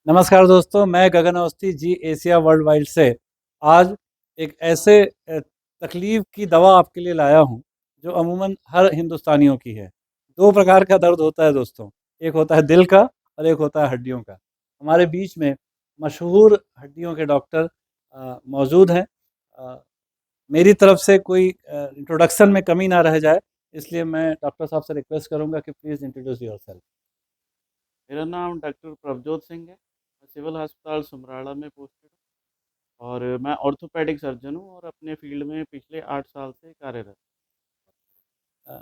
नमस्कार दोस्तों, मैं गगन Awasthi ji Asia world wide से आज एक ऐसे तकलीफ की दवा आपके लिए लाया हूँ जो अमूमन हर हिंदुस्तानियों की है। दो प्रकार का दर्द होता है दोस्तों, एक होता है दिल का और एक होता है हड्डियों का। हमारे बीच में मशहूर हड्डियों के डॉक्टर मौजूद हैं। अ, मेरी तरफ से कोई इंट्रोडक्शन में कमी ना रह जाए, इसलिए मैं डॉक्टर साहब से रिक्वेस्ट करूंगा कि प्लीज़ इंट्रोड्यूस योरसेल्फ। मेरा नाम डॉक्टर प्रभजोत सिंह है। मैं सिविल अस्पताल समराला में पोस्टेड हूँ और मैं ऑर्थोपेडिक सर्जन हूँ और अपने फील्ड में पिछले 8 साल से कार्यरत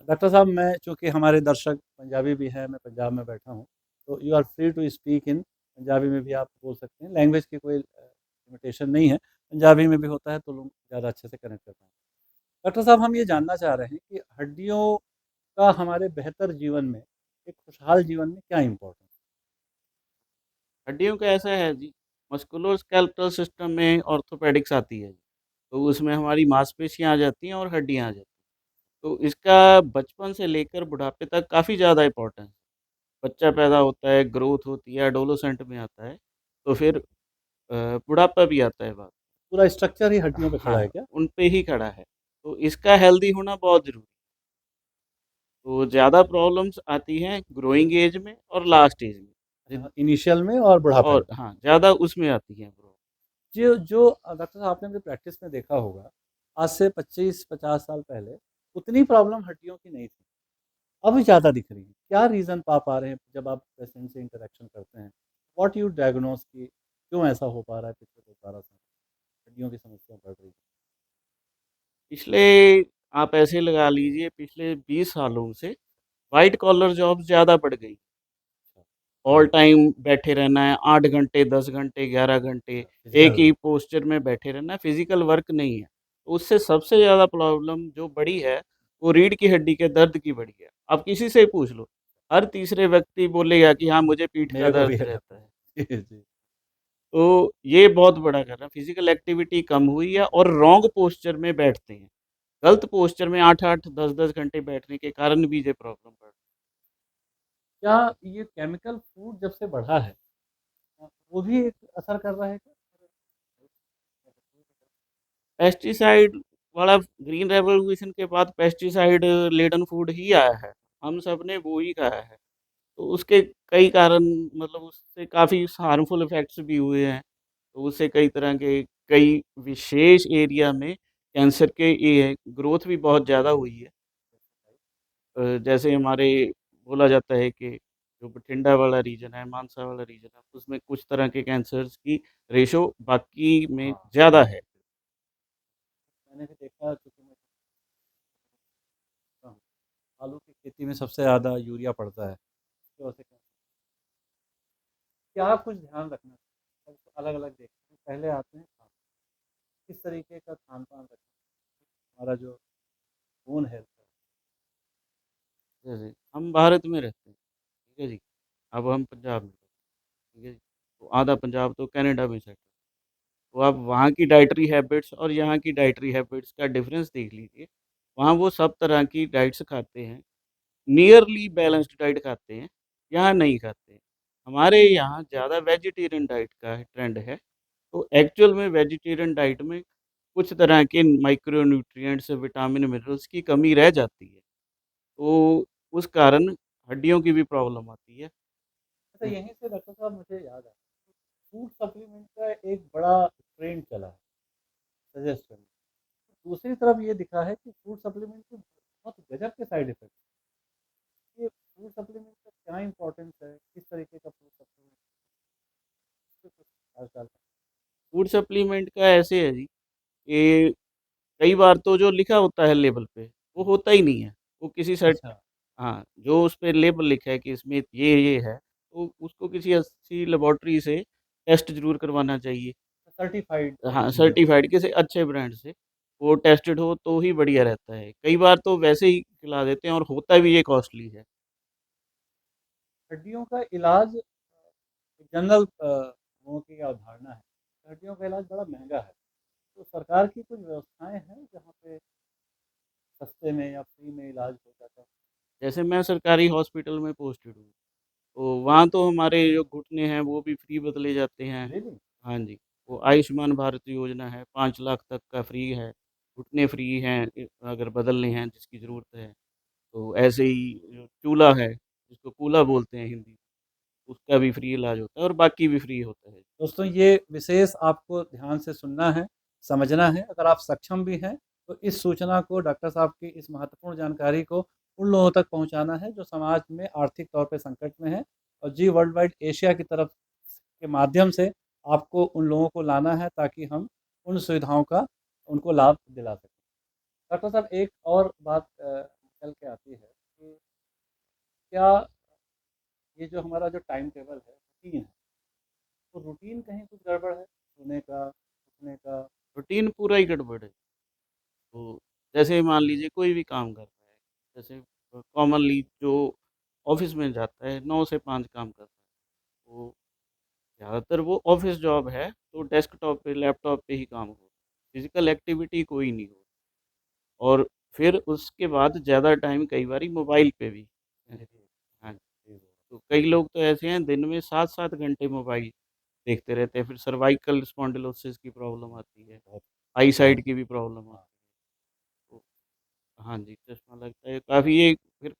डॉक्टर साहब, मैं चूँकि हमारे दर्शक पंजाबी भी हैं, मैं पंजाब में बैठा हूँ, तो you are free to speak in Punjabi में भी आप बोल सकते हैं। लैंग्वेज की कोई लिमिटेशन नहीं है, पंजाबी में भी होता है तो लोग ज़्यादा अच्छे से कनेक्ट कर पाएँ। डॉक्टर साहब, हम ये जानना चाह रहे हैं कि हड्डियों का हमारे बेहतर जीवन में, एक खुशहाल जीवन में क्या इम्पोर्टेंस हड्डियों का ऐसा है जी, मस्कुलोस्केलेटल सिस्टम में ऑर्थोपेडिक्स आती है जी। तो उसमें हमारी मांसपेशियाँ आ जाती हैं और हड्डियाँ आ जाती हैं। तो इसका बचपन से लेकर बुढ़ापे तक काफ़ी ज़्यादा इम्पोर्टेंस। बच्चा पैदा होता है, ग्रोथ होती है, एडोलेसेंट में आता है, तो फिर बुढ़ापा भी आता है बाद। पूरा स्ट्रक्चर ही हड्डियों पे खड़ा है हाँ, क्या? उन पे ही खड़ा है। तो इसका हेल्दी होना बहुत ज़रूरी है। तो ज़्यादा प्रॉब्लम्स आती हैं ग्रोइंग एज में और लास्ट एज में। जिद इनिशियल में और बुढ़ापे और में। हाँ, ज़्यादा उसमें आती हैं प्रॉब्लम। जो जो डॉक्टर साहब आपने अपनी प्रैक्टिस में देखा होगा, आज से 25-50 साल पहले उतनी प्रॉब्लम हड्डियों की नहीं थी, अब ज़्यादा दिख रही है। क्या रीज़न पा रहे हैं जब आप पेशेंट से इंटरेक्शन करते हैं? व्हाट यू डायग्नोज़ कि क्यों ऐसा हो पा रहा है पिछले 10-12 साल हड्डियों की समस्या बढ़ रही है? पिछले आप ऐसे लगा लीजिए पिछले 20 सालों से व्हाइट कॉलर जॉब्स ज़्यादा बढ़ गई। अच्छा, ऑल जी, टाइम बैठे रहना है 8 घंटे, 10 घंटे, 11 घंटे, अच्छा एक फिज़िकल। ही पोस्चर में बैठे रहना है, फिज़िकल वर्क नहीं है। तो उससे सबसे ज़्यादा प्रॉब्लम जो बढ़ी है, वो रीढ़ की हड्डी के दर्द की बढ़ी है। आप किसी से ही पूछ लो, हर तीसरे व्यक्ति बोलेगा कि हाँ, मुझे पीठ का मेरे को भी दर्द है। रहता है। जी, जी। तो ये बहुत बड़ा कारण है, फिज़िकल एक्टिविटी कम हुई है और रॉन्ग पोस्चर में बैठते हैं। गलत पोस्चर में 8-8, 10-10 घंटे बैठने के कारण भी ये प्रॉब्लम बढ़ क्या ये केमिकल फूड जब से बढ़ा है, वो भी एक असर कर रहा है क्या? पेस्टिसाइड वाला ग्रीन रेवोल्यूशन के बाद पेस्टिसाइड लेडन फूड ही आया है। हम सब ने वो ही खाया है। तो उसके कई कारण मतलब उससे काफ़ी हार्मफुल इफ़ेक्ट्स भी हुए हैं। तो उससे कई तरह के कई विशेष एरिया में कैंसर के ये ग्रोथ भी बहुत ज़्यादा हुई है। जैसे हमारे बोला जाता है कि जो बठिंडा वाला रीजन है, मानसा वाला रीजन है, उसमें कुछ तरह के कैंसर्स की रेशो बाकी में हाँ, ज़्यादा है। मैंने भी देखा क्योंकि मैं हाँ, आलू की खेती में सबसे ज़्यादा यूरिया पड़ता है। तो वैसे क्या कुछ ध्यान रखना चाहिए? अलग-अलग देखते हैं, पहले आते हैं खान किस तरीके का खान-पान रखें, हमारा जो खून है जैसे हम भारत में रहते हैं, ठीक है जी। अब हम पंजाब में रहते हैं, ठीक है जी। तो आधा पंजाब तो कनाडा में सेटल। तो आप वहाँ की डाइटरी हैबिट्स और यहाँ की डाइटरी हैबिट्स का डिफरेंस देख लीजिए। वहाँ वो सब तरह की डाइट्स खाते हैं, नियरली बैलेंस्ड डाइट खाते हैं, यहाँ नहीं खाते। हमारे यहाँ ज़्यादा वेजिटेरियन डाइट का ट्रेंड है। तो एक्चुअल में वेजिटेरियन डाइट में कुछ तरह के माइक्रो न्यूट्रिएंट्स, विटामिन, मिनरल्स की कमी रह जाती है। तो उस कारण हड्डियों की भी प्रॉब्लम आती है। अच्छा, यहीं से डॉक्टर साहब मुझे याद आया, फूड सप्लीमेंट का एक बड़ा ट्रेंड चला है सजेस्ट करने। दूसरी तरफ ये दिखा है कि फूड सप्लीमेंट के बहुत गजब के साइड इफेक्ट। ये फूड सप्लीमेंट का क्या इंपॉर्टेंस है, किस तरीके का फूड सप्लीमेंट आजकल? फूड सप्लीमेंट का ऐसे है जी, कि कई बार तो जो लिखा होता है लेबल पे, वो होता ही नहीं है। वो किसी सर्ट अच्छा, हाँ, जो उस पे लेबल लिखा है कि इसमें ये है, तो उसको किसी अच्छी लेबॉरेटरी से टेस्ट ज़रूर करवाना चाहिए। सर्टिफाइड हाँ, चीज़ें होती सर्टिफ़ाइड किसी अच्छे ब्रांड से, वो टेस्टेड हो तो ही बढ़िया रहता है। कई बार तो वैसे ही खिला देते हैं और होता भी ये कॉस्टली है। हैं। हड्डियों का इलाज जनरल लोगों की अवधारणा है, हड्डियों का इलाज बड़ा महंगा है। तो सरकार की कुछ व्यवस्थाएँ हैं जहाँ पे सस्ते में या फ्री में इलाज हो जाता है? जैसे मैं सरकारी हॉस्पिटल में पोस्टेड हूँ, तो वहाँ तो हमारे जो घुटने हैं वो भी फ्री बदले जाते हैं। रियली? हाँ जी, वो आयुष्मान भारत योजना है, 5 लाख तक का फ्री है, घुटने फ्री हैं अगर बदलने हैं जिसकी ज़रूरत है। तो ऐसे ही जो चूल्हा है, जिसको कूल्हा बोलते हैं हिंदी में, उसका भी फ्री इलाज होता है और बाकी भी फ्री होता है। दोस्तों ये विशेष आपको ध्यान से सुनना है, समझना है। अगर आप सक्षम भी हैं, तो इस सूचना को डॉक्टर साहब की इस महत्वपूर्ण जानकारी को उन लोगों तक पहुँचाना है जो समाज में आर्थिक तौर पे संकट में हैं और जी वर्ल्ड वाइड एशिया की तरफ के माध्यम से आपको उन लोगों को लाना है ताकि हम उन सुविधाओं का उनको लाभ दिला सकें। डॉक्टर साहब एक और बात निकल के आती है कि क्या ये जो हमारा जो टाइम टेबल है, रूटीन है, तो रूटीन कहीं कुछ गड़बड़ है? सोने का, उठने का? रूटीन पूरा ही गड़बड़ है। तो जैसे मान लीजिए कोई भी काम कर रहा है, जैसे कॉमनली जो ऑफ़िस में जाता है 9 से 5 काम करता है, तो ज़्यादातर वो ऑफ़िस जॉब है, तो डेस्कटॉप पे, लैपटॉप पे ही काम हो। फिज़िकल एक्टिविटी कोई नहीं हो और फिर उसके बाद ज़्यादा टाइम कई बारी मोबाइल पे भी। जी, हाँ, जी, तो कई लोग तो ऐसे हैं दिन में 7-7 घंटे मोबाइल देखते रहते हैं, फिर सर्वाइकल स्पॉन्डिलोसिस की प्रॉब्लम आती है, बहुत आई हाँ, साइट की भी प्रॉब्लम हाँ। आती है। तो हाँ जी, चश्मा लगता है, काफ़ी ये फिर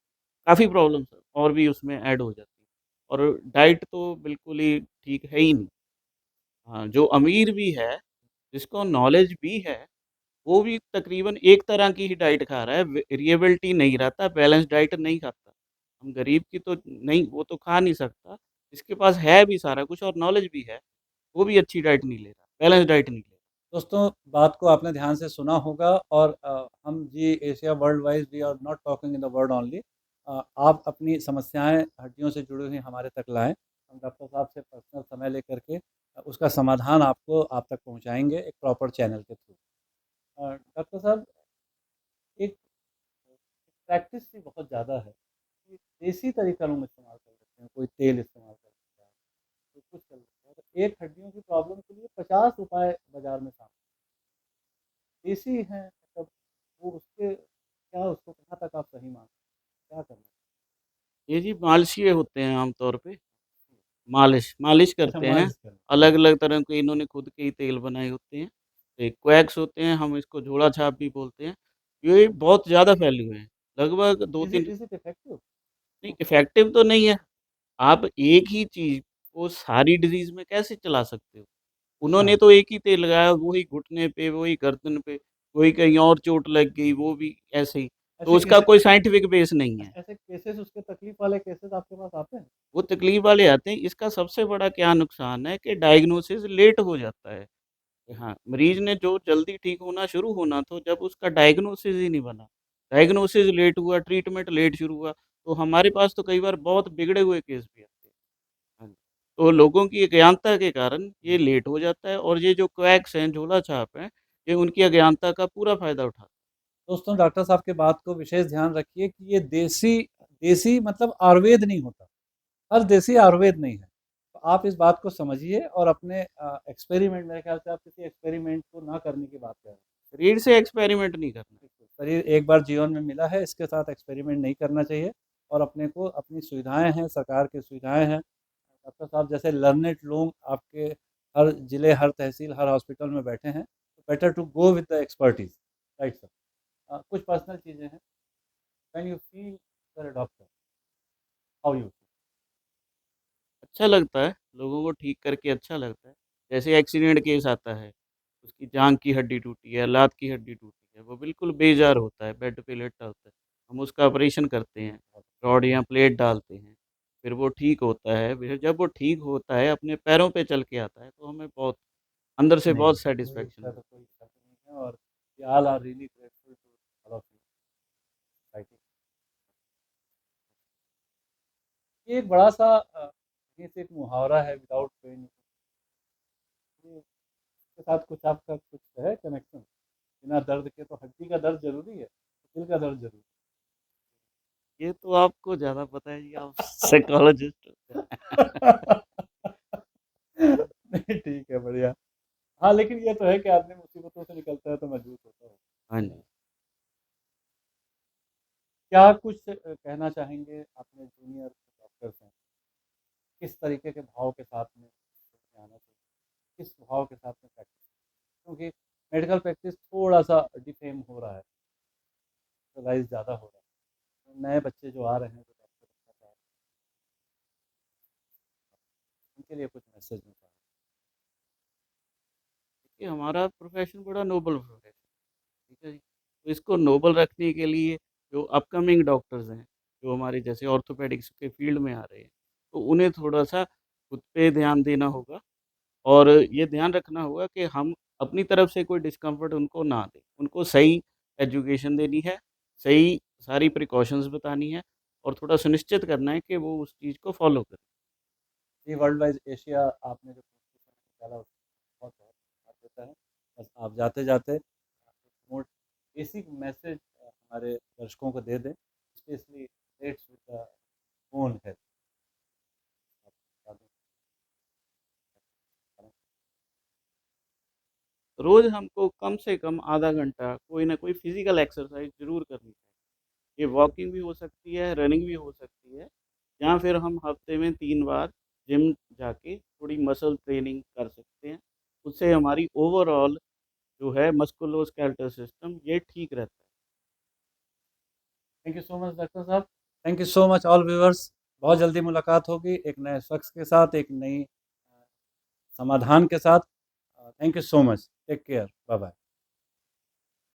काफ़ी प्रॉब्लम्स और भी उसमें ऐड हो जाती हैं और डाइट तो बिल्कुल ही ठीक है ही नहीं। हाँ, जो अमीर भी है, जिसको नॉलेज भी है, वो भी तकरीबन एक तरह की ही डाइट खा रहा है, वेरिएबिलिटी नहीं रहता, बैलेंस डाइट नहीं खाता। हम गरीब की तो नहीं, वो तो खा नहीं सकता, जिसके पास है भी सारा कुछ और नॉलेज भी है, वो भी अच्छी डाइट नहीं ले रहा, बैलेंस डाइट नहीं ले रहा। दोस्तों बात को आपने ध्यान से सुना होगा और हम जी Asia world wide we are not talking in the word only. आप अपनी समस्याएँ हड्डियों से जुड़ी हुई हमारे तक लाएँ। हम डॉक्टर साहब से पर्सनल समय लेकर के उसका समाधान आपको आप तक पहुँचाएँगे एक प्रॉपर चैनल के थ्रू। डॉक्टर साहब एक प्रैक्टिस भी बहुत ज़्यादा है कि देसी तरीका हम इस्तेमाल कर सकते हैं, कोई तेल इस्तेमाल कर सकता है, कोई कुछ कर सकता है। तो एक हड्डियों की प्रॉब्लम के लिए 50 उपाय बाज़ार में सामने देसी हैं मतलब वो उसके क्या उसको कहाँ तक आप सही मानते हैं? क्या करना चाहिए? ये जी मालिशिये होते हैं आम तौर पे, मालिश मालिश अच्छा करते हैं, मालिश करना, जी। अलग-अलग तरह के इन्होंने खुद के ही तेल बनाए होते हैं। एक क्वैक्स होते हैं, हम इसको झोला छाप भी बोलते हैं। ये बहुत ज़्यादा फैले हुए हैं, लगभग इज़ 2-3 इट इफेक्टिव? नहीं इफ़ेक्टिव तो नहीं है। आप एक ही चीज़ को सारी डिज़ीज़ में कैसे चला सकते हो? उन्होंने हाँ, तो एक ही तेल लगाया, वही घुटने पे, वही गर्दन पे, वही कहीं और चोट लग गई, वो भी ऐसे ही। तो ऐसे उसका केसेस कोई साइंटिफिक बेस नहीं है। ऐसे केसेस उसके तकलीफ वाले केसेस आपके पास आते हैं? वो तकलीफ वाले आते हैं, इसका सबसे बड़ा क्या नुकसान है कि डायग्नोसिस लेट हो जाता है। हाँ, मरीज़ ने जो जल्दी ठीक होना शुरू होना था, जब उसका डायग्नोसिस ही नहीं बना, डायग्नोसिस लेट हुआ, ट्रीटमेंट लेट शुरू हुआ, तो हमारे पास तो कई बार बहुत बिगड़े हुए केस भी आते हैं। हाँ जी। तो लोगों की अज्ञानता के कारण ये लेट हो जाता है और ये जो क्वैक्स हैं, झोला-छाप हैं, ये उनकी अज्ञानता का पूरा फ़ायदा उठाते हैं। दोस्तों डॉक्टर साहब की बात को विशेष ध्यान रखिए कि ये देसी देसी मतलब आयुर्वेद नहीं होता। हर देसी आयुर्वेद नहीं है। तो आप इस बात को समझिए और अपने एक्सपेरिमेंट मेरे ख्याल से आप किसी एक्सपेरिमेंट को ना करने की बात कर रहे हैं। शरीर से एक्सपेरिमेंट नहीं करना। बिल्कुल, शरीर एक बार जीवन में मिला है, इसके साथ एक्सपेरिमेंट नहीं करना चाहिए और अपने को अपनी सुविधाएँ हैं, सरकार की सुविधाएँ हैं। डॉक्टर साहब जैसे लर्नेड लोग आपके हर ज़िले, हर तहसील, हर हॉस्पिटल में बैठे हैं, तो better to go with the expertise, right sir. कुछ पर्सनल चीज़ें हैं, when you feel you are a doctor, how you feel? अच्छा लगता है, लोगों को ठीक करके अच्छा लगता है। जैसे एक्सीडेंट केस आता है, उसकी जाँघ की हड्डी टूटी है, लात की हड्डी टूटी है, वो बिल्कुल बेजार होता है, बेड पे लेटा होता है। हम उसका ऑपरेशन करते हैं, रॉड या प्लेट डालते हैं, फिर वो ठीक होता है, फिर जब वो ठीक होता है, अपने पैरों पे चल के आता है, तो हमें बहुत अंदर से नहीं, बहुत मुझे सैटिस्फैक्शन इसका तो मिलती कोई शक नहीं है और we all are really grateful to all of you, right. ये एक बड़ा-सा ये तो एक मुहावरा है विदाउट पेन ये इसके साथ कुछ आपका कुछ है कनेक्शन? बिना दर्द के तो हड्डी का दर्द ज़रूरी है, दिल का दर्द ज़रूरी है। ये तो आपको ज़्यादा पता है जी, आप साइकोलॉजिस्ट है। नहीं ठीक है, बढ़िया। हाँ, लेकिन ये तो है कि आदमी मुसीबतों से निकलता है तो मजबूत होता है। हाँ जी। क्या कुछ कहना चाहेंगे अपने जूनियर डॉक्टर्स हैं? किस तरीके के भाव के साथ में आना चाहिए, किस भाव के साथ में प्रैक्टिस, क्योंकि मेडिकल प्रैक्टिस थोड़ा सा डिफेम हो रहा है, रियलाइज ज़्यादा हो रहा है। नए बच्चे जो आ रहे हैं जो डॉक्टर बनना चाह रहे हैं, उनके लिए कुछ मैसेज में चाह देखिए हमारा प्रोफ़ेशन बड़ा नोबल प्रोफ़ेशन है, ठीक है जी। तो इसको नोबल रखने के लिए जो अपकमिंग डॉक्टर्स हैं, जो हमारे जैसे ऑर्थोपेडिक्स के फ़ील्ड में आ रहे हैं, तो उन्हें थोड़ा-सा खुद पे ध्यान देना होगा और ये ध्यान रखना होगा कि हम अपनी तरफ से कोई डिस्कम्फ़र्ट उनको ना दें। उनको सही एजुकेशन देनी है, सही सारी प्रिकॉशंस बतानी है और थोड़ा सुनिश्चित करना है कि वो उस चीज़ को फ़ॉलो करें। ये वर्ल्ड वाइज एशिया आपने जो कॉम्पिटिशन निकाला उसमें बहुत बहुत साथ देता है। बस आप जाते जाते मोट बेसिक मैसेज हमारे दर्शकों को दे दें, specially rates with the own health. रोज़ हमको कम से कम आधा घंटा कोई ना कोई फ़िज़िकल एक्सरसाइज़ ज़रूर करनी चाहिए। ये वॉकिंग भी हो सकती है, रनिंग भी हो सकती है या फिर हम हफ़्ते में 3 बार जिम जाके थोड़ी मसल ट्रेनिंग कर सकते हैं। उससे हमारी ओवरऑल जो है मस्कुलोस्केलेटल सिस्टम ये ठीक रहता है। Thank you so much doctor साहब। Thank you so much all viewers. बहुत जल्दी मुलाकात होगी एक नए शख्स के साथ, एक नई समाधान के साथ। Thank you so much. Take care. Bye bye.